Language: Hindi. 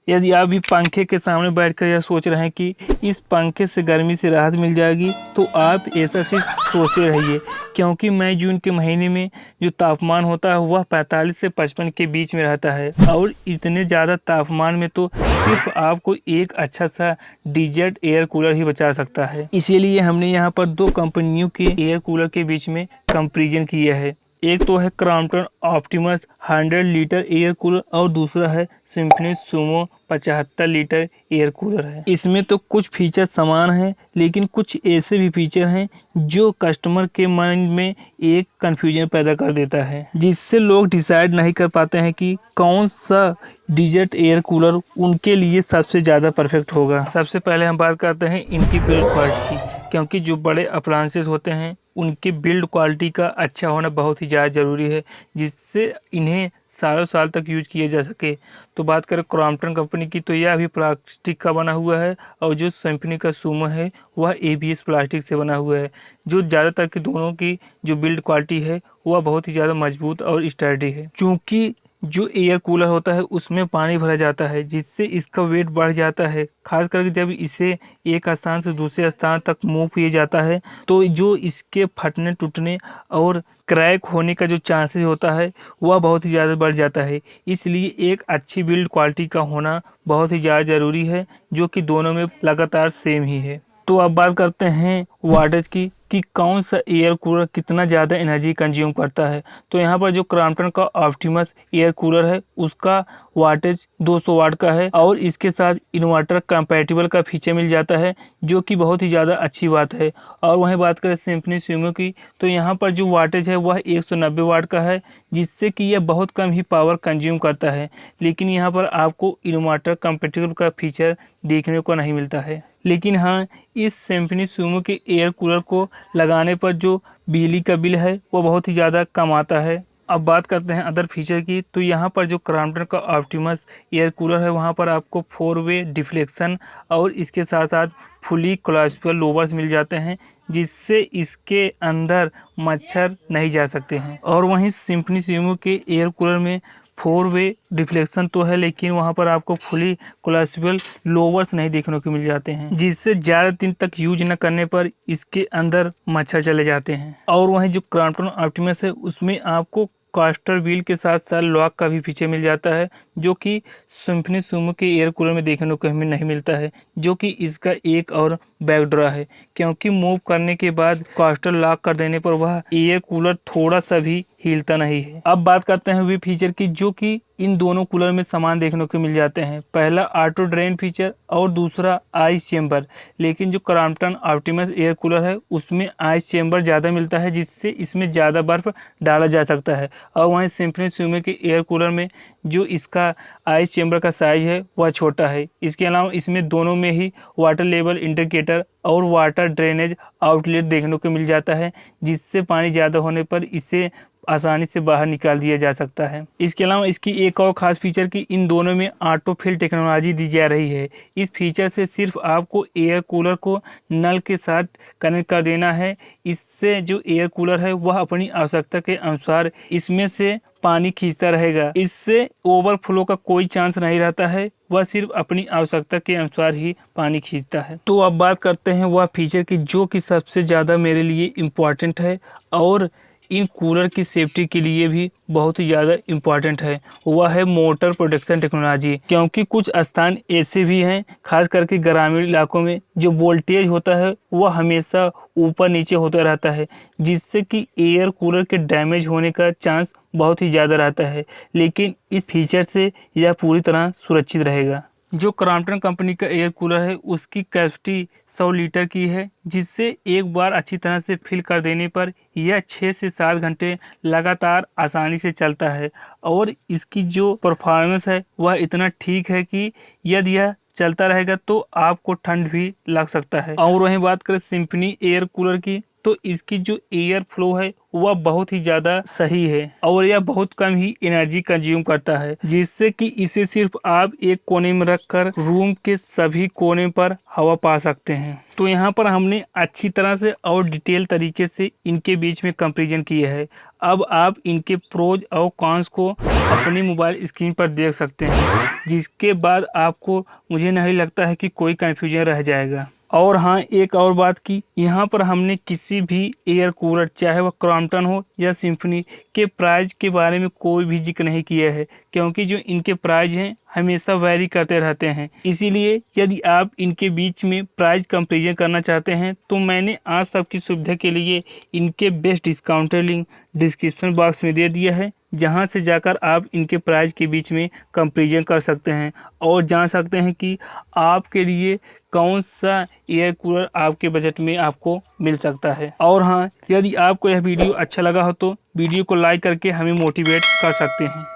यदि आप भी पंखे के सामने बैठकर यह सोच रहे हैं कि इस पंखे से गर्मी से राहत मिल जाएगी, तो आप ऐसा सिर्फ सोचते रहिए, क्योंकि मई जून के महीने में जो तापमान होता है वह 45 से 55 के बीच में रहता है। और इतने ज़्यादा तापमान में तो सिर्फ आपको एक अच्छा सा डिजर्ट एयर कूलर ही बचा सकता है। इसीलिए हमने यहाँ पर दो कंपनियों के एयर कूलर के बीच में कंपैरिजन किया है। एक तो है Crompton Optimus 100 litre air cooler और दूसरा है symphony Sumo 75 litre air cooler है। इसमें तो कुछ फीचर समान हैं, लेकिन कुछ ऐसे भी फीचर हैं जो कस्टमर के माइंड में एक कन्फ्यूजन पैदा कर देता है, जिससे लोग डिसाइड नहीं कर पाते हैं कि कौन सा डिजर्ट एयर कूलर उनके लिए सबसे ज़्यादा परफेक्ट होगा। सबसे पहले हम बात करते हैं इनकी बिल्ड क्वालिटी की, क्योंकि जो बड़े अप्लायंसेस होते हैं उनकी बिल्ड क्वालिटी का अच्छा होना बहुत ही ज़्यादा ज़रूरी है, जिससे इन्हें सालों साल तक यूज किया जा सके। तो बात करें क्रॉम्पटन कंपनी की, तो यह भी प्लास्टिक का बना हुआ है और जो सिम्फनी का सुमो है वह ABS प्लास्टिक से बना हुआ है। जो ज़्यादातर की दोनों की जो बिल्ड क्वालिटी है वह बहुत ही ज़्यादा मजबूत और स्टर्डी है। क्योंकि जो एयर कूलर होता है उसमें पानी भरा जाता है, जिससे इसका वेट बढ़ जाता है। खास करके जब इसे एक स्थान से दूसरे स्थान तक मूव किया जाता है, तो जो इसके फटने टूटने और क्रैक होने का जो चांसेस होता है वह बहुत ही ज़्यादा बढ़ जाता है। इसलिए एक अच्छी बिल्ड क्वालिटी का होना बहुत ही ज़्यादा ज़रूरी है, जो कि दोनों में लगातार सेम ही है। तो अब बात करते हैं वाटेज की कि कौन सा एयर कूलर कितना ज़्यादा एनर्जी कंज्यूम करता है। तो यहाँ पर जो क्रॉम्पटन का ऑप्टिमस एयर कूलर है उसका वाटेज 200 वाट का है और इसके साथ इन्वर्टर कंपैटिबल का फीचर मिल जाता है, जो कि बहुत ही ज़्यादा अच्छी बात है। और वहीं बात करें सिम्फनी सुमो की, तो यहाँ पर जो वाटेज है वह 190 वाट का है, जिससे कि यह बहुत कम ही पावर कंज्यूम करता है। लेकिन यहाँ पर आपको इन्वर्टर कंपैटिबल का फीचर देखने को नहीं मिलता है। लेकिन हाँ, इस सिम्फनी सुमो के एयर कूलर को लगाने पर जो बिजली का बिल है वो बहुत ही ज़्यादा कम आता है। अब बात करते हैं अदर फीचर की, तो यहाँ पर जो क्रॉम्पटन का ऑप्टिमस एयर कूलर है वहाँ पर आपको 4-वे डिफ्लेक्शन और इसके साथ साथ फुली कोलैप्सिबल लोवर्स मिल जाते हैं, जिससे इसके अंदर मच्छर नहीं जा सकते हैं। और वहीं सिम्फनी सुमो के एयर कूलर में 4-वे डिफ्लेक्शन तो है, लेकिन वहाँ पर आपको फुली कोलैप्सिबल लोवर्स नहीं देखने को मिल जाते हैं, जिससे ज़्यादा दिन तक यूज न करने पर इसके अंदर मच्छर चले जाते हैं। और वहीं जो क्रॉम्पटन ऑप्टिमस है उसमें आपको कास्टर व्हील के साथ साथ लॉक का भी फीचर मिल जाता है, जो कि सिम्फनी सुमो के एयर कूलर में देखने को हमें नहीं मिलता है, जो कि इसका एक और बैकडोर है। क्योंकि मूव करने के बाद कास्टर लॉक कर देने पर वह एयर कूलर थोड़ा सा भी हिलता नहीं है। अब बात करते हैं वे फीचर की जो कि इन दोनों कूलर में समान देखने को मिल जाते हैं। पहला ऑटो ड्रेन फीचर और दूसरा आइस चेंबर। लेकिन जो क्रॉम्पटन ऑप्टिमस एयर कूलर है उसमें आइस चेंबर ज़्यादा मिलता है, जिससे इसमें ज़्यादा बर्फ डाला जा सकता है। और वहीं सिम्फनी सुमो के एयर कूलर में जो इसका आइस चेंबर का साइज है वह छोटा है। इसके अलावा इसमें दोनों में ही वाटर लेवल इंडिकेटर और वाटर ड्रेनेज आउटलेट देखने को मिल जाता है, जिससे पानी ज़्यादा होने पर इसे आसानी से बाहर निकाल दिया जा सकता है। इसके अलावा इसकी एक और ख़ास फीचर कि इन दोनों में ऑटो फिल टेक्नोलॉजी दी जा रही है। इस फीचर से सिर्फ आपको एयर कूलर को नल के साथ कनेक्ट कर देना है। इससे जो एयर कूलर है वह अपनी आवश्यकता के अनुसार इसमें से पानी खींचता रहेगा। इससे ओवरफ्लो का कोई चांस नहीं रहता है, वह सिर्फ अपनी आवश्यकता के अनुसार ही पानी खींचता है। तो अब बात करते हैं वह फीचर की जो कि सबसे ज़्यादा मेरे लिए इम्पॉर्टेंट है और इन कूलर की सेफ्टी के लिए भी बहुत ही ज़्यादा इम्पॉर्टेंट है, वह है मोटर प्रोटेक्शन टेक्नोलॉजी। क्योंकि कुछ स्थान ऐसे भी हैं, खास करके ग्रामीण इलाकों में, जो वोल्टेज होता है वह हमेशा ऊपर नीचे होता रहता है, जिससे कि एयर कूलर के डैमेज होने का चांस बहुत ही ज़्यादा रहता है। लेकिन इस फीचर से यह पूरी तरह सुरक्षित रहेगा। जो क्रॉम्पटन कंपनी का एयर कूलर है उसकी कैपेसिटी 100 लीटर की है, जिससे एक बार अच्छी तरह से फिल कर देने पर यह 6 से 7 घंटे लगातार आसानी से चलता है। और इसकी जो परफॉर्मेंस है वह इतना ठीक है कि यदि यह चलता रहेगा तो आपको ठंड भी लग सकता है। और वहीं बात करें सिम्फनी एयर कूलर की, तो इसकी जो एयर फ्लो है वह बहुत ही ज़्यादा सही है और यह बहुत कम ही एनर्जी कंज्यूम करता है, जिससे कि इसे सिर्फ आप एक कोने में रखकर रूम के सभी कोने पर हवा पा सकते हैं। तो यहाँ पर हमने अच्छी तरह से और डिटेल तरीके से इनके बीच में कंपैरिजन किया है। अब आप इनके प्रोज और कॉन्स को अपनी मोबाइल स्क्रीन पर देख सकते हैं, जिसके बाद आपको मुझे नहीं लगता है कि कोई कन्फ्यूजन रह जाएगा। और हाँ, एक और बात की, यहाँ पर हमने किसी भी एयर कूलर, चाहे वह क्रॉम्पटन हो या सिम्फनी, के प्राइस के बारे में कोई भी जिक्र नहीं किया है, क्योंकि जो इनके प्राइस हैं हमेशा वैरी करते रहते हैं। इसीलिए यदि आप इनके बीच में प्राइस कंपैरिजन करना चाहते हैं तो मैंने आप सबकी सुविधा के लिए इनके best discounted link description box में दे दिया है, जहां से जाकर आप इनके प्राइस के बीच में कंपैरिजन कर सकते हैं और जान सकते हैं कि आपके लिए कौन सा एयर कूलर आपके बजट में आपको मिल सकता है। और हाँ, यदि आपको यह वीडियो अच्छा लगा हो तो वीडियो को लाइक करके हमें मोटिवेट कर सकते हैं।